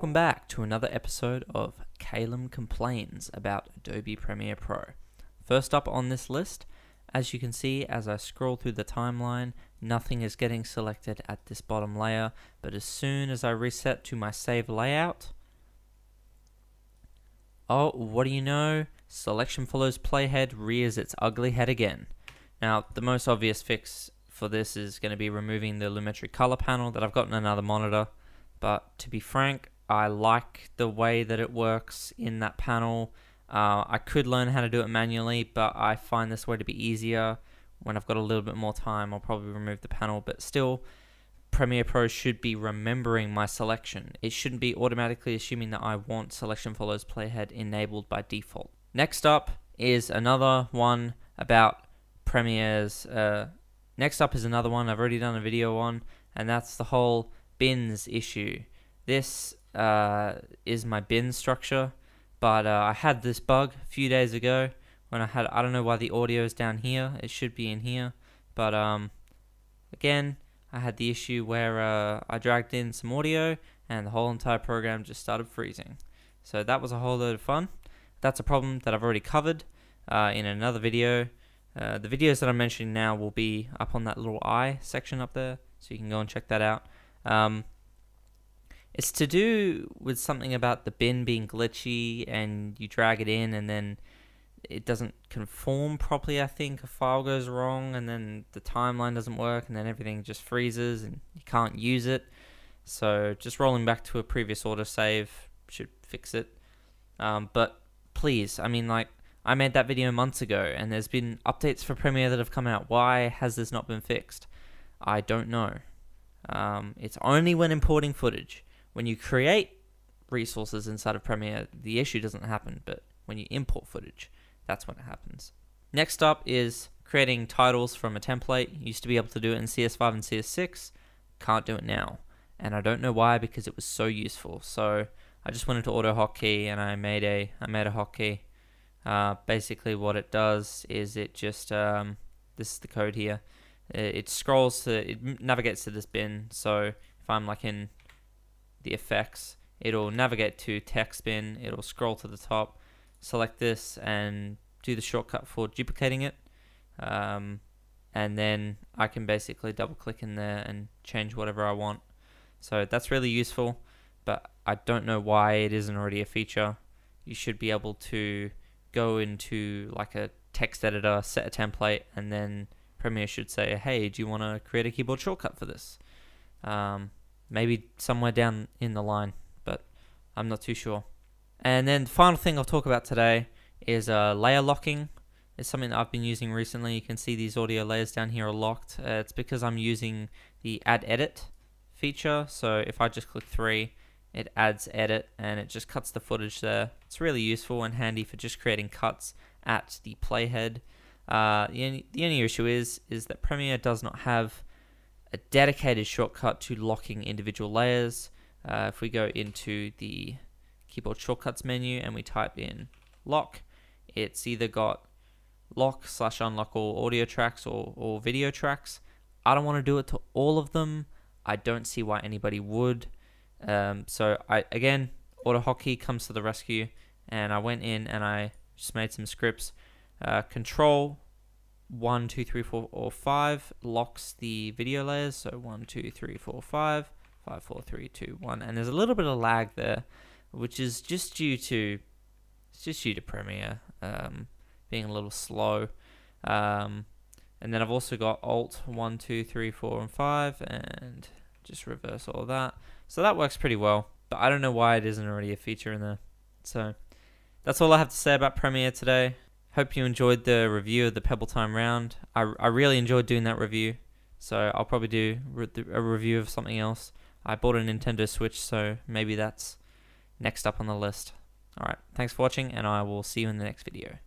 Welcome back to another episode of Calum Complains about Adobe Premiere Pro. First up on this list, as you can see as I scroll through the timeline, nothing is getting selected at this bottom layer, but as soon as I reset to my save layout, oh, what do you know? Selection follows playhead rears its ugly head again. Now, the most obvious fix for this is going to be removing the Lumetri color panel that I've got in another monitor. But to be frank, I like the way that it works in that panel. I could learn how to do it manually, but I find this way to be easier. When I've got a little bit more time, I'll probably remove the panel, but still, Premiere Pro should be remembering my selection. It shouldn't be automatically assuming that I want selection follows playhead enabled by default. Next up is another one about Premiere's. Next up is another one I've already done a video on, and that's the whole bins issue. This is my bin structure, but I had this bug a few days ago when I don't know why the audio is down here. It should be in here, but again, I had the issue where I dragged in some audio and the whole entire program just started freezing. So that was a whole load of fun. That's a problem that I've already covered in another video. The videos that I'm mentioning now will be up on that little eye section up there, so you can go and check that out. It's to do with something about the bin being glitchy and you drag it in and then it doesn't conform properly. I think a file goes wrong and then the timeline doesn't work and then everything just freezes and you can't use it. So just rolling back to a previous autosave should fix it. But please, I mean, like, I made that video months ago and there's been updates for Premiere that have come out. Why has this not been fixed? I don't know. It's only when importing footage. When you create resources inside of Premiere, the issue doesn't happen, but when you import footage, that's when it happens. Next up is creating titles from a template. You used to be able to do it in CS5 and CS6. Can't do it now. And I don't know why, because it was so useful. So I just went into Auto Hotkey and I made a hotkey. Basically what it does is it just, this is the code here. It scrolls to, it navigates to this bin. So if I'm like in the effects, it'll navigate to text bin, it'll scroll to the top, select this and do the shortcut for duplicating it. And then I can basically double click in there and change whatever I want. So that's really useful, but I don't know why it isn't already a feature. You should be able to go into like a text editor, set a template, and then Premiere should say, hey, do you want to create a keyboard shortcut for this? Maybe somewhere down in the line, but I'm not too sure. And then the final thing I'll talk about today is layer locking. It's something that I've been using recently. You can see these audio layers down here are locked. It's because I'm using the add edit feature. So if I just click 3, it adds edit and it just cuts the footage there. It's really useful and handy for just creating cuts at the playhead. The only issue is that Premiere does not have a dedicated shortcut to locking individual layers. If we go into the keyboard shortcuts menu and we type in lock, it's either got lock/unlock all audio tracks or video tracks. I don't want to do it to all of them. I don't see why anybody would. So again, Auto Hotkey comes to the rescue, and I went in and I just made some scripts. Control 1, 2, 3, 4, or 5 locks the video layers. So 1, 2, 3, 4, 5, 5, 4, 3, 2, 1, and there's a little bit of lag there, which is just due to Premiere being a little slow. And then I've also got Alt 1, 2, 3, 4, and 5, and just reverse all of that. So that works pretty well, but I don't know why it isn't already a feature in there. So that's all I have to say about Premiere today. Hope you enjoyed the review of the Pebble Time round. I really enjoyed doing that review, so I'll probably do a review of something else. I bought a Nintendo Switch, so maybe that's next up on the list. Alright, thanks for watching, and I will see you in the next video.